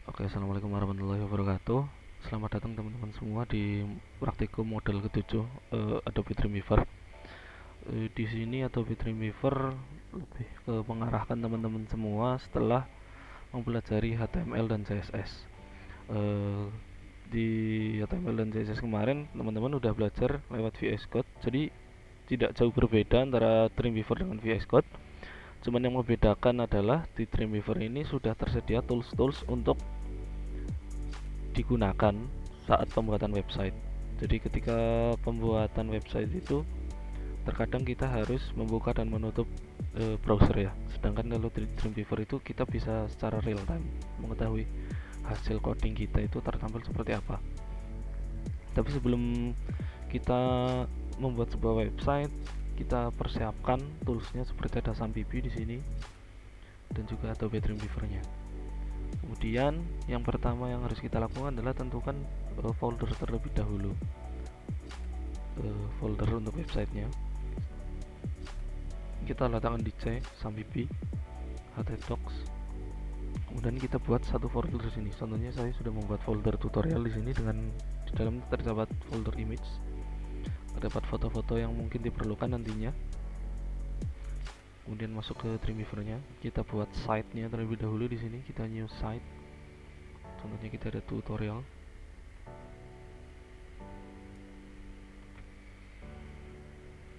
Oke, assalamualaikum warahmatullahi wabarakatuh. Selamat datang teman-teman semua di praktikum model ketujuh Adobe Dreamweaver. Di sini Adobe Dreamweaver lebih ke mengarahkan teman-teman semua setelah mempelajari HTML dan CSS. Eh, di HTML dan CSS kemarin teman-teman udah belajar lewat VS Code, jadi tidak jauh berbeda antara Dreamweaver dengan VS Code. Cuman yang membedakan adalah di Dreamweaver ini sudah tersedia tools-tools untuk digunakan saat pembuatan website. Jadi ketika pembuatan website itu terkadang kita harus membuka dan menutup browser ya. Sedangkan kalau di Dreamweaver itu kita bisa secara real time mengetahui hasil coding kita itu tertampil seperti apa. Tapi sebelum kita membuat sebuah website, kita persiapkan toolsnya seperti ada Sampipi di sini dan juga Adobe Dreamweaver-nya. Kemudian yang pertama yang harus kita lakukan adalah tentukan folder terlebih dahulu, folder untuk websitenya. Kita letakkan di C Sampipi htdocs. Kemudian kita buat satu folder di sini. Contohnya saya sudah membuat folder tutorial di sini dengan di dalam terdapat folder image, terdapat foto-foto yang mungkin diperlukan nantinya. Kemudian masuk ke Dreamweaver-nya, kita buat site-nya terlebih dahulu di sini. Kita new site. Contohnya kita ada tutorial.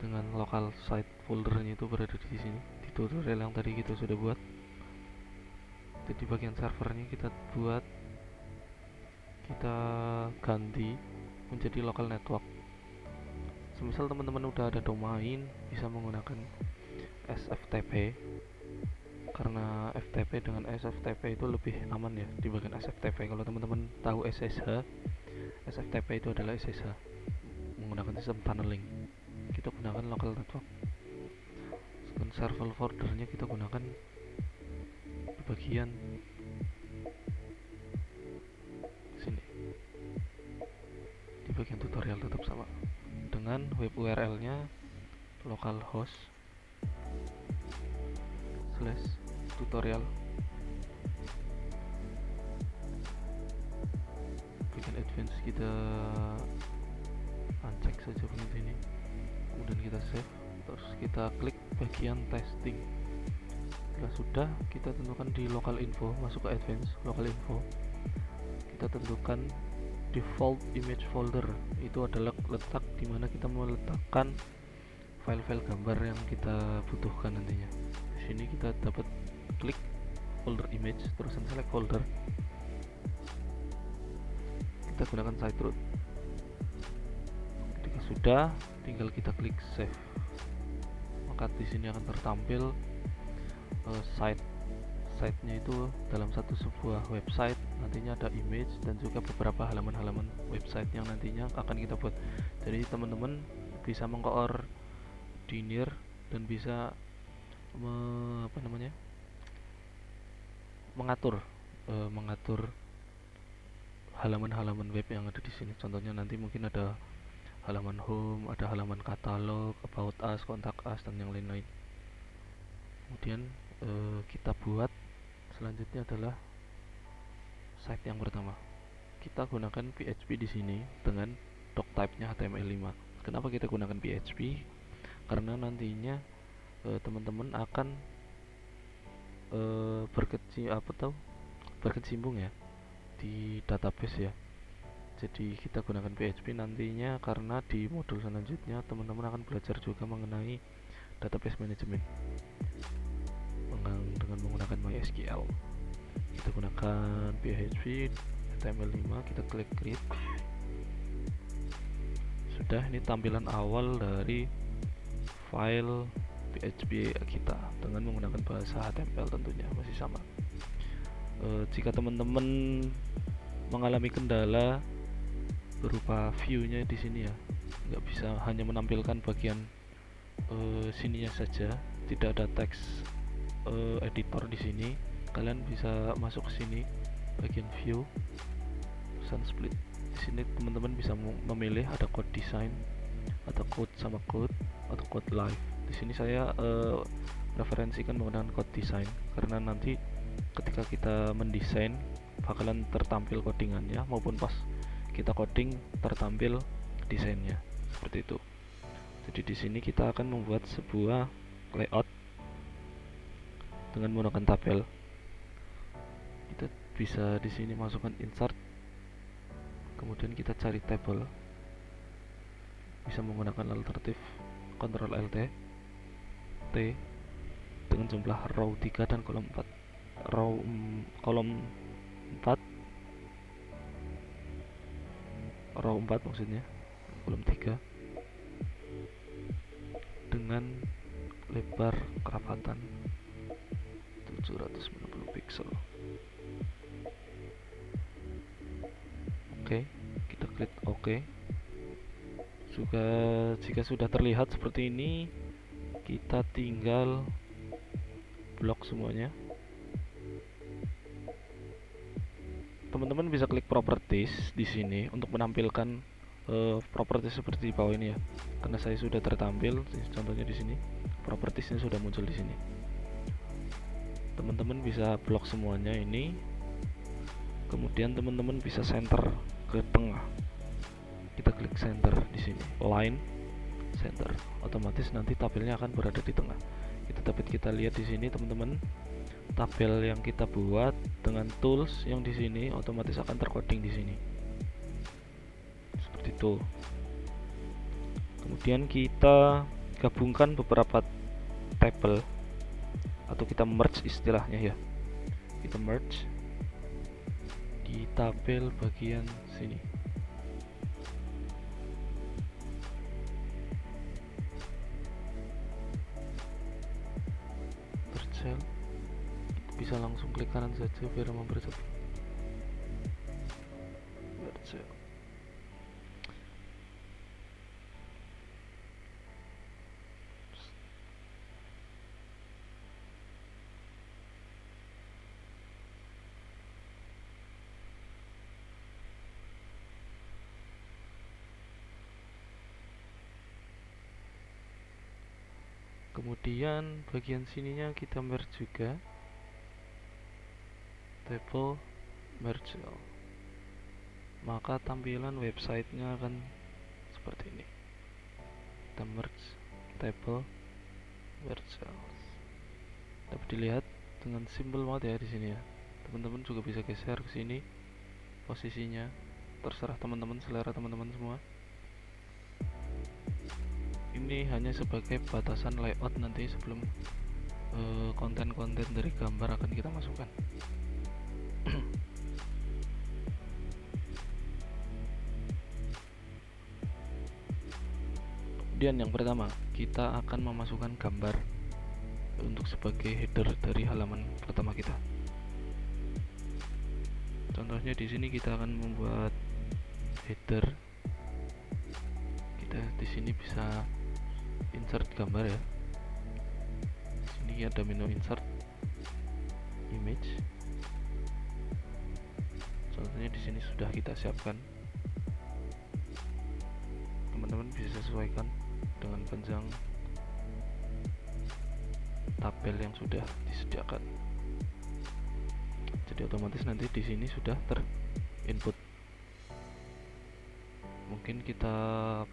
Dengan local site foldernya itu berada di sini di tutorial yang tadi kita sudah buat. Jadi bagian servernya kita buat, kita ganti menjadi local network. Semisal teman-teman udah ada domain, bisa menggunakan SFTP, karena FTP dengan SFTP itu lebih aman ya di bagian SFTP. Kalau teman-teman tahu SSH, SFTP itu adalah SSH menggunakan sistem tunneling. Kita gunakan local network. Dan server foldernya kita gunakan di bagian sini, di bagian tutorial tetap sama dengan web URL nya localhost slash tutorial. Bagian advance kita uncheck saja begitu ini. Kemudian kita save, terus kita klik bagian testing. Setelah sudah, kita tentukan di local info, masuk ke advance local info. Kita tentukan default image folder, itu adalah letak dimana kita meletakkan file-file gambar yang kita butuhkan nantinya. Di sini kita dapat klik folder image, terus select folder. Kita gunakan site root. Ketika sudah, tinggal kita klik save. Maka di sini akan tertampil site-nya itu dalam sebuah website. Nantinya ada image dan juga beberapa halaman-halaman website yang nantinya akan kita buat. Jadi teman-teman bisa mengkoordinir dan bisa mengatur halaman-halaman web yang ada di sini. Contohnya nanti mungkin ada halaman home, ada halaman katalog, about us, kontak us, dan yang lain-lain. Kemudian kita buat selanjutnya adalah site yang pertama. Kita gunakan PHP di sini dengan doc type-nya HTML5. Kenapa kita gunakan PHP? Karena nantinya teman-teman akan berkecimpung ya di database ya. Jadi kita gunakan PHP nantinya karena di modul selanjutnya teman-teman akan belajar juga mengenai database management dengan menggunakan MySQL. Kita gunakan PHP HTML5, kita klik create. Sudah, ini tampilan awal dari file PHP kita dengan menggunakan bahasa HTML, tentunya masih sama. Jika teman-teman mengalami kendala berupa view-nya di sini ya, nggak bisa hanya menampilkan bagian sininya saja, tidak ada teks editor di sini, kalian bisa masuk ke sini bagian view, sun split. Di sini teman-teman bisa memilih ada code design, ada code sama code, atau code live. Di sini saya referensikan menggunakan code design karena nanti ketika kita mendesain bakalan tertampil codingannya, maupun pas kita coding tertampil desainnya seperti itu. Jadi di sini kita akan membuat sebuah layout dengan menggunakan tabel. Kita bisa di sini masukkan insert, kemudian kita cari table, bisa menggunakan alternatif Ctrl Alt T dengan jumlah row 3 dan kolom 4. Row 4 maksudnya, kolom 3 dengan lebar kerapatan 790 pixel. Oke, kita klik OK. Jika sudah terlihat seperti ini, kita tinggal blok semuanya. Teman-teman bisa klik properties di sini untuk menampilkan properties seperti di bawah ini ya. Karena saya sudah tertampil, contohnya di sini, propertiesnya sudah muncul di sini. Teman-teman bisa blok semuanya ini, kemudian teman-teman bisa center ke tengah. Kita klik center di sini, line center, otomatis nanti tabelnya akan berada di tengah. Kita dapat kita lihat di sini teman-teman, tabel yang kita buat dengan tools yang di sini otomatis akan tercoding di sini. Seperti itu. Kemudian kita gabungkan beberapa tabel, atau kita merge istilahnya ya. Kita merge di tabel bagian sini. Merge, bisa langsung klik kanan saja biar mempercepat. Merge. Kemudian bagian sininya kita merge juga, table merge, maka tampilan websitenya akan seperti ini. Kita merge table merge, dapat dilihat dengan simple banget ya di sini ya. Teman-teman juga bisa geser ke sini posisinya, terserah teman-teman, selera teman-teman semua. Ini hanya sebagai batasan layout, nanti sebelum konten-konten dari gambar akan kita masukkan. Kemudian yang pertama, kita akan memasukkan gambar untuk sebagai header dari halaman pertama kita. Contohnya di sini kita akan membuat header. Kita di sini bisa insert gambar ya. Sini ada menu insert image. Contohnya di sini sudah kita siapkan. Teman-teman bisa sesuaikan dengan panjang tabel yang sudah disediakan. Jadi otomatis nanti di sini sudah terinput. Mungkin kita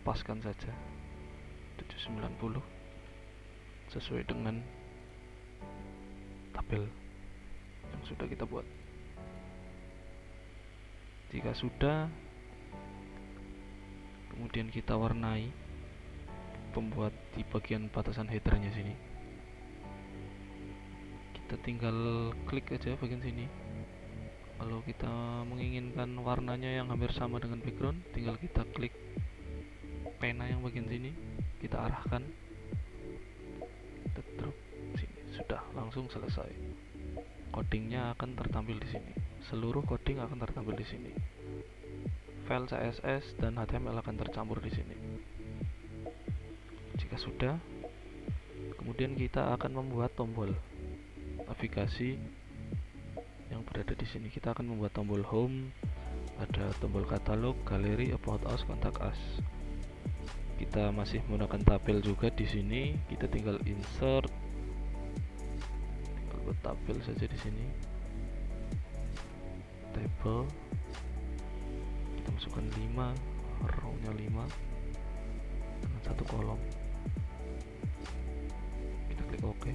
paskan saja 790 sesuai dengan tabel yang sudah kita buat. Jika sudah, kemudian kita warnai pembuat di bagian batasan headernya sini. Kita tinggal klik aja bagian sini. Kalau kita menginginkan warnanya yang hampir sama dengan background, tinggal kita klik pena yang bagian sini, kita arahkan, kita drop sini, sudah langsung selesai. Codingnya akan tertampil di sini. Seluruh coding akan tertampil di sini. File CSS dan HTML akan tercampur di sini. Jika sudah, kemudian kita akan membuat tombol navigasi yang berada di sini. Kita akan membuat tombol home, ada tombol katalog, galeri, about us, contact us. Kita masih menggunakan tabel juga di sini. Kita tinggal insert, tinggal buat tabel saja di sini. table, kita masukkan 5, row-nya 5 dengan 1 kolom. Kita klik OK.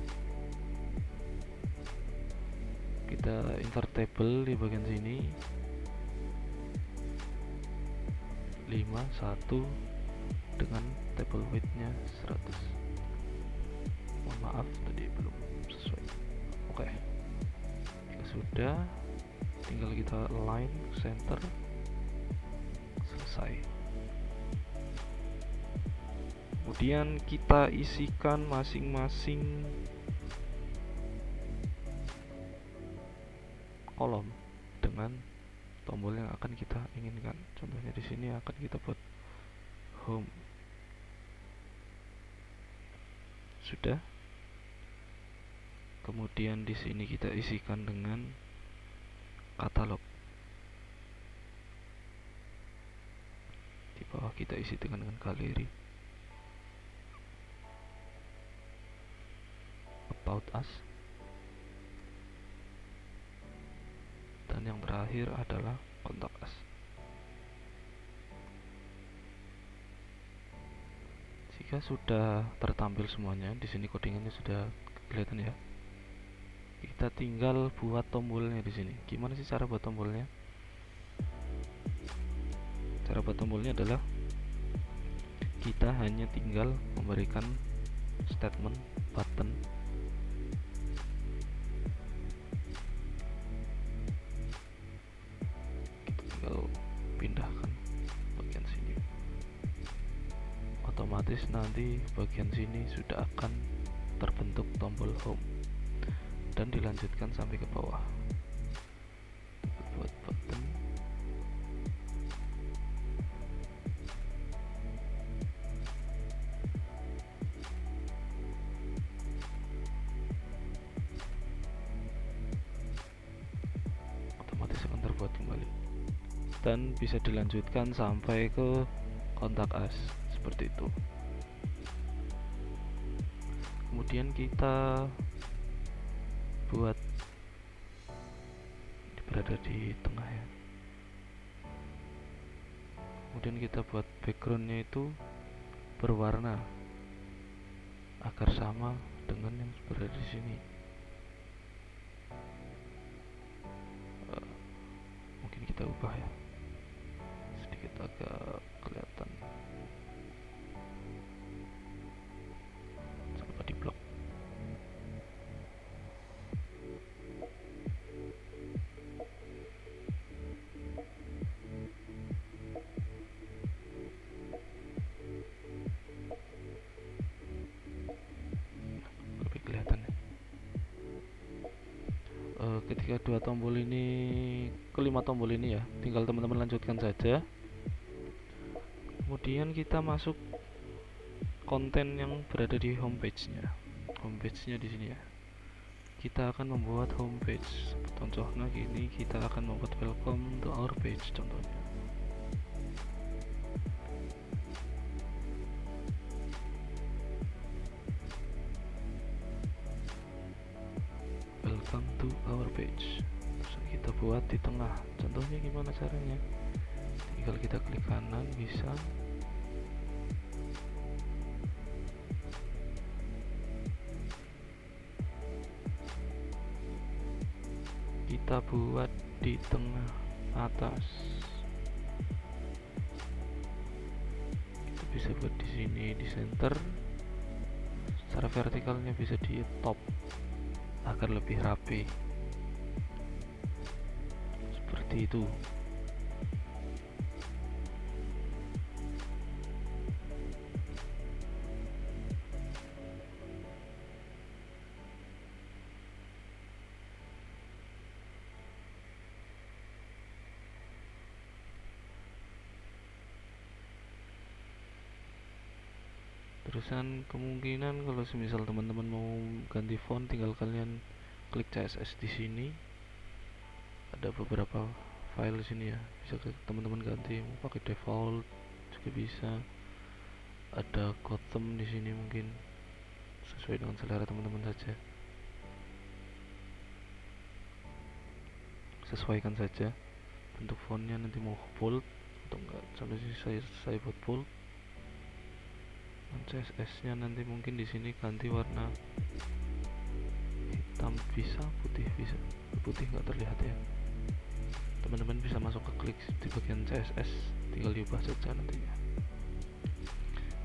Kita insert table di bagian sini, 5, 1 dengan table width-nya 100. Mohon maaf tadi belum sesuai. Oke. Jika sudah, tinggal kita align center, selesai. Kemudian kita isikan masing-masing kolom dengan tombol yang akan kita inginkan. Contohnya di sini akan kita buat home. Sudah. Kemudian di sini kita isikan dengan katalog. Di bawah kita isi dengan galeri. About us. Dan yang terakhir adalah kontak us. Jika sudah tertampil semuanya, di sini codingannya sudah kelihatan ya. Kita tinggal buat tombolnya di sini. Gimana sih cara buat tombolnya? Cara buat tombolnya adalah kita hanya tinggal memberikan statement button. Kita tinggal pindahkan bagian sini. Otomatis nanti bagian sini sudah akan terbentuk tombol home dan dilanjutkan sampai ke bawah. Buat button. Otomatis akan terbuat kembali dan bisa dilanjutkan sampai ke kontak us seperti itu. Kemudian kita buat berada di tengah ya. Kemudian kita buat backgroundnya itu berwarna agar sama dengan yang berada di sini. Mungkin kita ubah ya, sedikit agak kelihatan sampai di blok. Ketika dua tombol ini, kelima tombol ini ya, tinggal teman-teman lanjutkan saja. Kemudian kita masuk konten yang berada di homepage-nya. Homepage-nya di sini ya. Kita akan membuat homepage. Contohnya gini, kita akan membuat welcome to our page contohnya. Welcome to our page. Terus kita buat di tengah. Contohnya gimana caranya? Tinggal kita klik kanan bisa. Kita buat di tengah atas. Kita bisa buat di sini di center. Secara vertikalnya bisa di top agar lebih rapi. Seperti itu. Terusan kemungkinan kalau semisal teman-teman mau ganti font, tinggal kalian klik CSS di sini. Ada beberapa file di sini ya, bisa teman-teman ganti mau pakai default juga bisa. Ada custom di sini, mungkin sesuai dengan selera teman-teman saja. Sesuaikan saja. bentuk fontnya nanti mau bold atau enggak, solusi saya buat bold. Dan CSS nya nanti mungkin di sini ganti warna hitam bisa, putih bisa. Putih nggak terlihat ya, teman-teman bisa masuk ke klik di bagian CSS, tinggal diubah saja nantinya.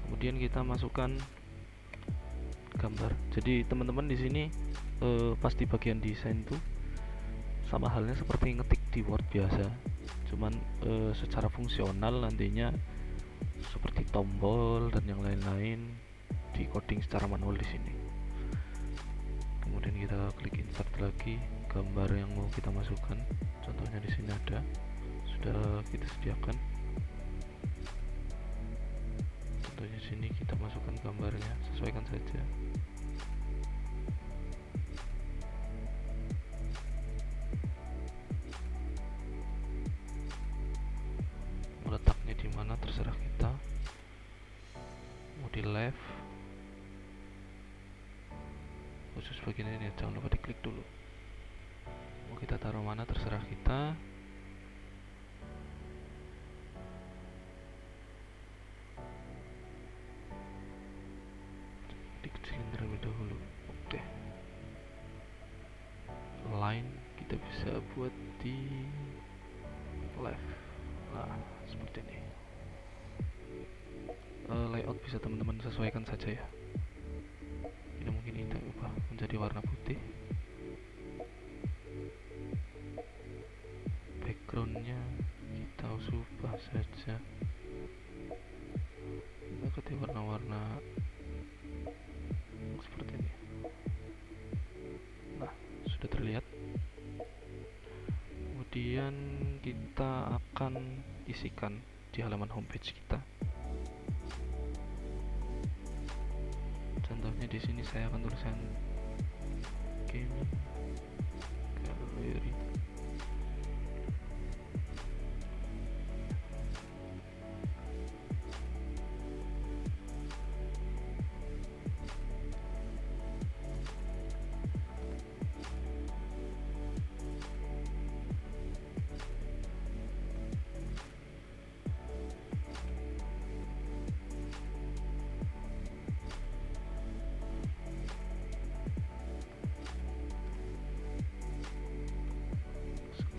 Kemudian kita masukkan gambar. Jadi teman-teman di sini pas di bagian desain tuh sama halnya seperti ngetik di Word biasa, cuman secara fungsional nantinya seperti tombol dan yang lain-lain di coding secara manual di sini. Kemudian kita klik insert lagi gambar yang mau kita masukkan. Contohnya di sini ada, sudah kita sediakan. Contohnya sini kita masukkan gambarnya, sesuaikan saja. Letaknya di mana terserah kita. Mau di left, khusus bagian ini jangan lupa diklik dulu. Mau kita taruh mana terserah kita. Dikecilin terlebih dahulu. Oke. Line kita bisa buat di left. Nah, seperti ini. Layout bisa teman-teman sesuaikan saja ya. Ini mungkin kita ubah menjadi warna putih. Backgroundnya kita ubah saja, kita ganti warna-warna seperti ini. Nah, sudah terlihat. Kemudian kita akan isikan di halaman homepage kita. Contohnya di sini saya akan tuliskan gaming gallery.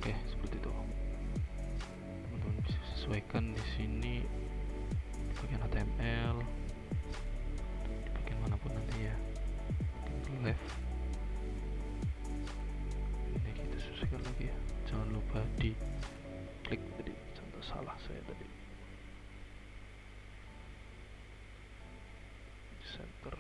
Oke, seperti itu. Teman-teman bisa sesuaikan di sini di bagian HTML, di bagian manapun nanti ya. Di left. Ini kita sesuaikan lagi ya. Jangan lupa di klik tadi. Contoh salah saya tadi. Center.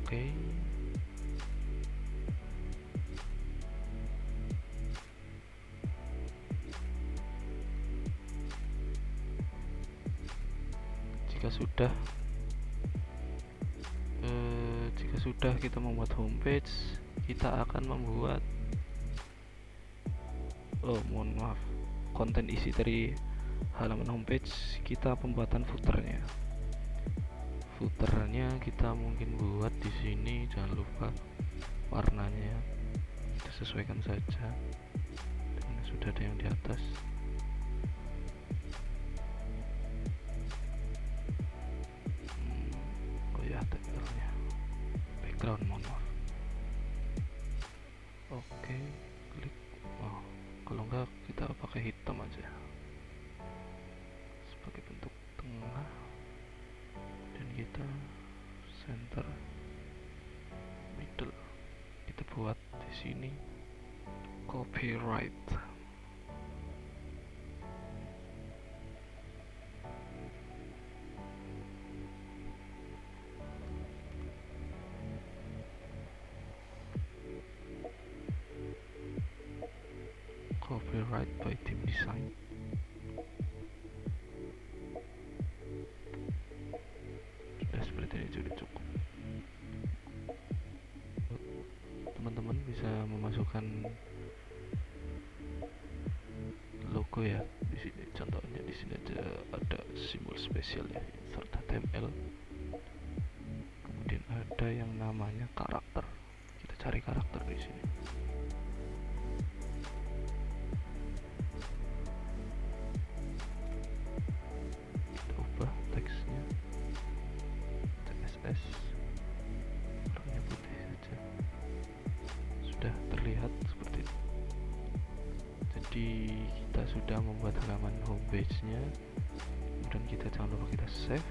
Oke. Jika sudah kita membuat homepage, kita akan membuat mohon maaf, konten isi dari halaman homepage kita, pembuatan footernya. Footernya kita mungkin buat di sini, jangan lupa warnanya kita sesuaikan saja dengan sudah ada yang di atas. Oh ya, tagline-nya background, mohon maaf. Oke, klik. Oh, kalau enggak kita pakai hitam aja sebagai bentuk tengah, dan kita center middle. kita buat di sini copyright. Copyright by Team Design. Sudah seperti ini sudah cukup. Teman-teman bisa memasukkan logo ya di sini. Contohnya di sini ada simbol spesial ya, insert HTML. Kemudian ada yang namanya karakter. Kita cari karakter di sini. Kita ubah teksnya CSS, warnanya putih saja. Sudah terlihat seperti itu. Jadi kita sudah membuat halaman homepage-nya. Kemudian kita jangan lupa kita save.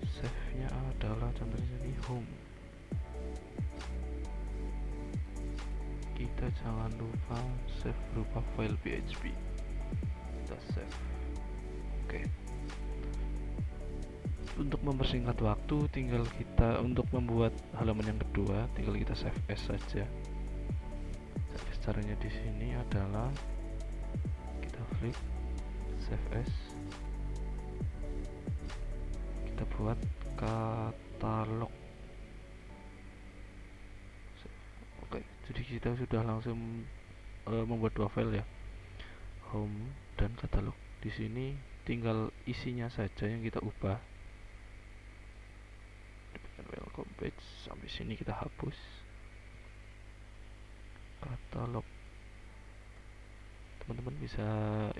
Save-nya adalah contohnya di home. Kita jangan lupa save berupa file PHP. Kita save. Oke. Untuk mempersingkat waktu, tinggal kita untuk membuat halaman yang kedua, tinggal kita save as saja. Caranya di sini adalah kita klik save as, kita buat katalog. Oke, jadi kita sudah langsung membuat dua file ya, home dan katalog. Di sini tinggal isinya saja yang kita ubah. Welcome page sampai sini kita hapus. Katalog, teman-teman bisa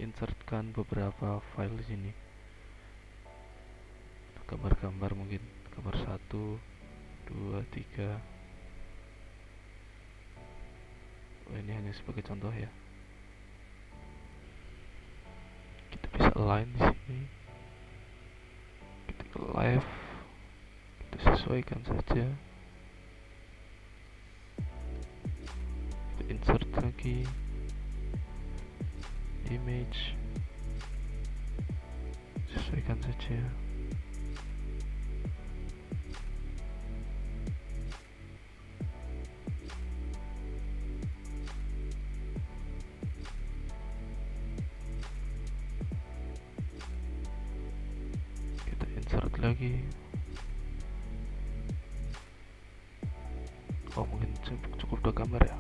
insertkan beberapa file di sini, gambar-gambar mungkin, gambar 1, 2, 3. Ini hanya sebagai contoh ya. Kita bisa align di sini, kita ke left, kita sesuaikan saja. Insert lagi image, sesuaikan saja. Kita insert lagi. Oh, mungkin cukup dua gambar ya,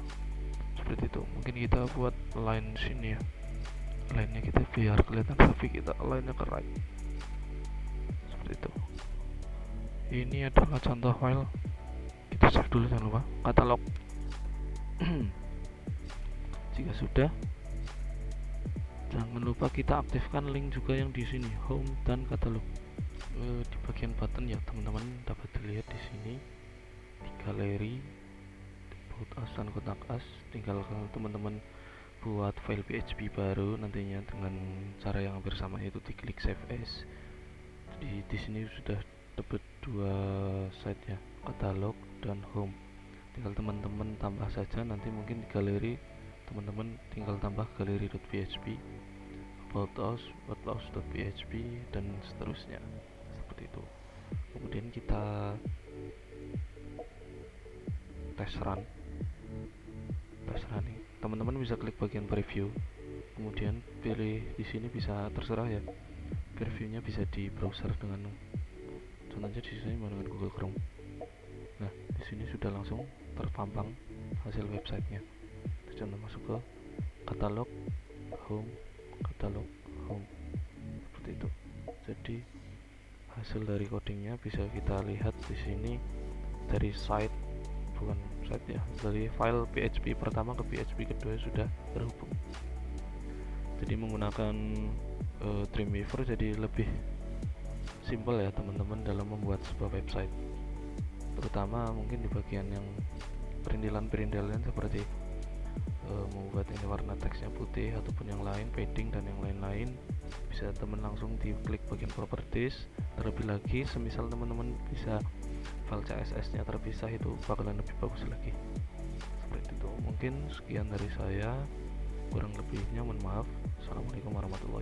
seperti itu. Mungkin kita buat line sini ya, line-nya kita biar kelihatan rapi, kita line-nya ke right, seperti itu. Ini adalah contoh file. Kita save dulu, jangan lupa katalog. Jika sudah, jangan lupa kita aktifkan link juga yang di sini, home dan katalog. Di bagian button ya, teman-teman dapat dilihat di sini di galeri about us dan kontak us. Tinggal kalau teman-teman buat file PHP baru nantinya dengan cara yang hampir sama, yaitu diklik save as. Jadi di sini sudah dapat dua site ya, katalog dan home. Tinggal teman-teman tambah saja, nanti mungkin di galeri teman-teman tinggal tambah galeri.php, about us.php dan seterusnya, seperti itu. Kemudian kita tes run nih. Teman-teman bisa klik bagian preview, kemudian pilih di sini, bisa terserah ya, previewnya bisa di browser dengan contohnya di sini menggunakan Google Chrome. Nah, di sini sudah langsung terpampang hasil websitenya. Contoh masuk ke katalog, home, seperti itu. Jadi hasil dari codingnya bisa kita lihat di sini dari site, bukan site ya, dari file PHP pertama ke PHP kedua sudah terhubung. Jadi menggunakan Dreamweaver jadi lebih simple ya teman-teman dalam membuat sebuah website, terutama mungkin di bagian yang perintilan seperti membuat ini warna teksnya putih ataupun yang lain, padding dan yang lain-lain. Bisa teman langsung diklik bagian properties. Terlebih lagi semisal teman-teman bisa file CSS nya terpisah, itu bakalan lebih bagus lagi. mungkin sekian dari saya, kurang lebihnya mohon maaf. Assalamualaikum warahmatullahi